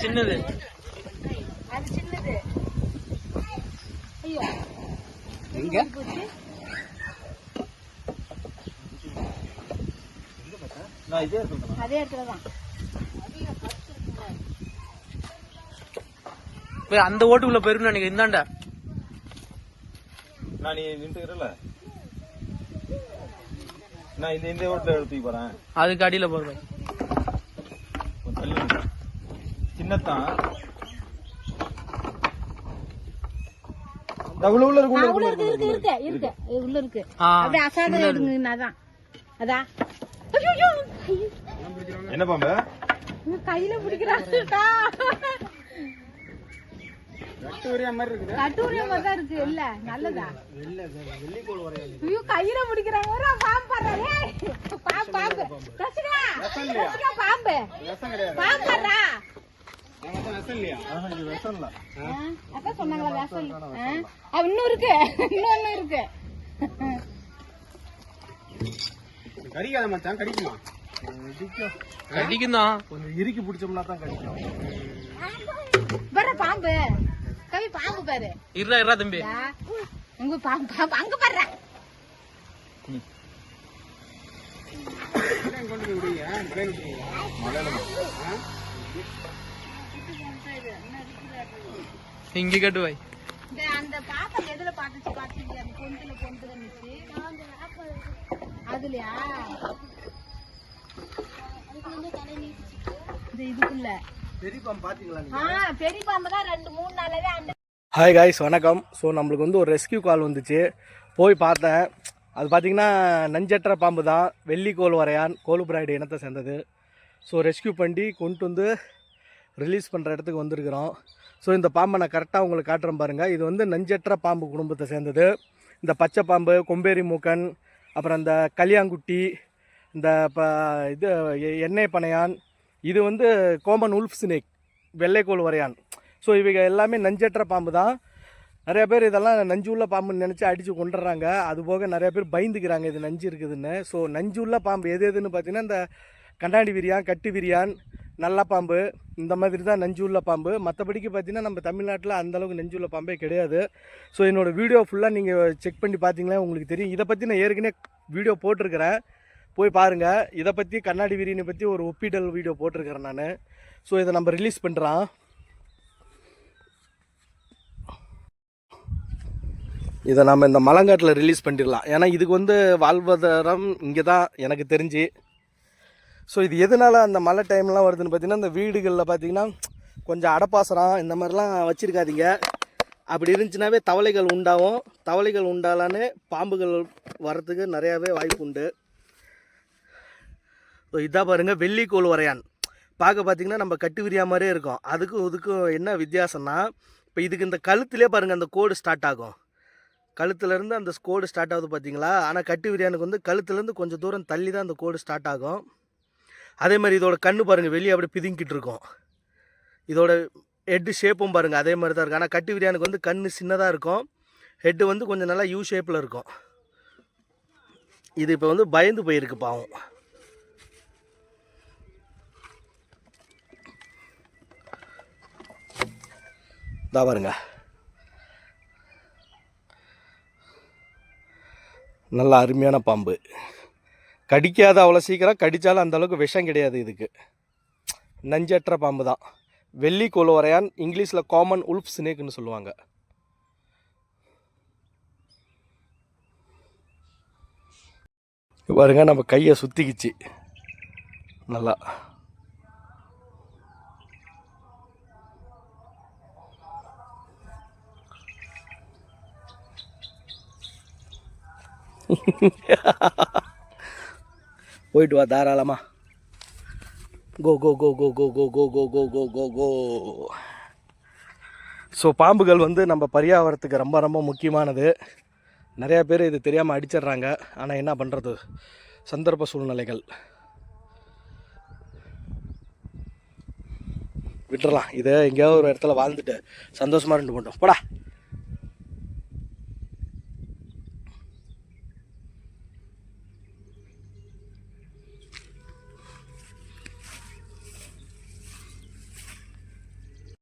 சின்னது அது சின்னது. ஐயோ எங்க அதே இடத்துல தான். அந்த ஓட்டுக்குள்ள போயிருக்கும் நினைக்கிறேன். இந்தாண்டா நான் நீ நின்றுக்கிறல நான் இந்த ஓட்டுல எடுத்து போறேன். அதுக்கு அடியில போறேன். சின்னத்தான் உள்ள இருக்கு உள்ள இருக்கு. அப்படியே அசாத எடுங்கன்னாதான். அதான் என்ன பாம்பு கையில பிடிக்கிறாங்கடா. கட்டூரியா மாதிரி தான் இருக்கு. இல்ல நல்லதா ஐயோ கையில பிடிக்கிறாங்க. பாம்பு பாம்பு பாம்பு பாம்புடா. அதான் சொன்னாங்களா வெசல். இன்னும் இருக்கு இன்னொன்னு இருக்கு. கடிக்காத மச்சான். கடிக்குமா? கடிக்கும் தான். கொஞ்சம் இறுக்கி பிடிச்சோம்னா தான் கடிக்கும். வர பாம்பு கவி பாம்பு பாரு. இருடா தம்பி. உங்க பாம்பு அங்க பாரு. கொண்டு போய் விடுங்க. இங்க கட்டு வை. அந்த பாப்பா எதுல பாத்துச்சு பாத்தீங்க? அந்த பொந்துல நிச்சு அதுலயா இதுக்குள்ள பெரிய பாம்பு பாத்தீங்களா? பெரிய பாம்பு தான் 2-3 நாளாவே. ஹாய் காய்ஸ், வணக்கம். ஸோ நம்மளுக்கு வந்து ஒரு ரெஸ்கியூ கால் வந்துச்சு. போய் பார்த்தேன். அது பார்த்திங்கன்னா நஞ்சற்ற பாம்பு தான். வெள்ளிக்கோள் வரையான் கோலுபிராய்டு இனத்தை சேர்ந்தது. ஸோ ரெஸ்கியூ பண்ணி கொண்டு வந்து ரிலீஸ் பண்ணுற இடத்துக்கு வந்திருக்கிறோம். ஸோ இந்த பாம்பை நான் கரெக்டாக உங்களுக்கு காட்டுறேன் பாருங்கள். இது வந்து நஞ்சற்ற பாம்பு குடும்பத்தை சேர்ந்தது. இந்த பச்சை பாம்பு, கொம்பேரி மூக்கன், அப்புறம் இந்த கலியாங்குட்டி, இந்த இது எண்ணெய் பனையான், இது வந்து கோமன் உல்ஃப் ஸ்னேக், வெள்ளைக்கோள் வரையான். ஸோ இவங்க எல்லாமே நஞ்சற்ற பாம்பு தான். நிறைய பேர் இதெல்லாம் நஞ்சு உள்ள பாம்புன்னு நினச்சி அடித்து கொண்டுடுறாங்க. அதுபோக நிறைய பேர் பயந்துக்கிறாங்க இது நஞ்சு இருக்குதுன்னு. ஸோ நஞ்சு உள்ள பாம்பு எதுன்னு பார்த்தீங்கன்னா இந்த கண்டாடி விரியான், கட்டு விரியான், நல்ல பாம்பு, இந்த மாதிரி தான் நஞ்சு உள்ள பாம்பு. மற்றபடிக்கு பார்த்தீங்கன்னா நம்ம தமிழ்நாட்டில் அந்தளவுக்கு நஞ்சு உள்ள பாம்பே கிடையாது. ஸோ என்னோடய வீடியோ ஃபுல்லாக நீங்கள் செக் பண்ணி பார்த்தீங்களா உங்களுக்கு தெரியும். இதை பற்றி நான் ஏற்கனவே வீடியோ போட்டிருக்கிறேன், போய் பாருங்கள். இதை பற்றி கண்ணாடி விரியனை பற்றி ஒரு ஒப்பீடல் வீடியோ போட்டிருக்கிறேன் நான். ஸோ இதை நம்ம ரிலீஸ் பண்ணுறோம். இதை நம்ம இந்த மலங்காட்டில் ரிலீஸ் பண்ணிடலாம். ஏன்னா இதுக்கு வந்து வாழ்வாதாரம் இங்கே தான் எனக்கு தெரிஞ்சு. ஸோ இது எதனால் அந்த மழை டைம்லாம் வருதுன்னு பார்த்தீங்கன்னா, இந்த வீடுகளில் பார்த்தீங்கன்னா கொஞ்சம் அடப்பாசரம் இந்த மாதிரிலாம் வச்சுருக்காதீங்க. அப்படி இருந்துச்சுனாவே தவளைகள் உண்டாகும். தவளைகள் உண்டாலான்னு பாம்புகள் வர்றதுக்கு நிறையாவே வாய்ப்பு உண்டு. ஸோ இதான் பாருங்கள், வெள்ளிக்கோள் வரையான். பார்க்க பார்த்தீங்கன்னா நம்ம கட்டு விரியா மாதிரியே இருக்கும். அதுக்கும் இதுக்கும் என்ன வித்தியாசம்னா, இப்போ இதுக்கு இந்த கழுத்துலேயே பாருங்கள் அந்த கோடு ஸ்டார்ட் ஆகும். கழுத்துலேருந்து அந்த கோடு ஸ்டார்ட் ஆகுது பார்த்தீங்களா. ஆனால் கட்டு விரியானுக்கு வந்து கழுத்துலேருந்து கொஞ்சம் தூரம் தள்ளி தான் அந்த கோடு ஸ்டார்ட் ஆகும். அதே மாதிரி இதோட கண்ணு பாருங்கள் வெளியே அப்படியே பிதுங்கிட்டு இருக்கும். இதோட ஹெட்டு ஷேப்பும் பாருங்கள் அதே மாதிரி தான் இருக்கும். ஆனால் கட்டு விரியானுக்கு வந்து கண் சின்னதாக இருக்கும், ஹெட்டு வந்து கொஞ்சம் நல்லா யூ ஷேப்பில் இருக்கும். இது இப்போ வந்து பயந்து போயிருக்கு பாவம். இதா பாருங்க, நல்ல அருமையான பாம்பு. கடிக்காத அவ்வளோ சீக்கிரம், கடித்தாலும் அந்தளவுக்கு விஷம் கிடையாது. இதுக்கு நஞ்சற்ற பாம்பு தான். வெள்ளிக்கோள் வரையான், இங்கிலீஷில் காமன் உல்ஃப் ஸ்னேக்னு சொல்லுவாங்க. பாருங்க நம்ம கையை சுற்றிக்கிச்சு நல்லா. போயிட்டு வா தாராளமா. கோ கோ கோ கோ கோ கோ கோ கோ கோ கோ கோ கோ. ஸோ பாம்புகள் வந்து நம்ம பரியாவரத்துக்கு ரொம்ப ரொம்ப முக்கியமானது. நிறையா பேர் இது தெரியாமல் அடிச்சிடுறாங்க. ஆனால் என்ன பண்ணுறது, சந்தர்ப்ப சூழ்நிலைகள். விட்டுறலாம், இதை எங்கேயாவது ஒரு இடத்துல வாழ்ந்துட்டு சந்தோஷமாக இருந்து போட்டோம் போடா.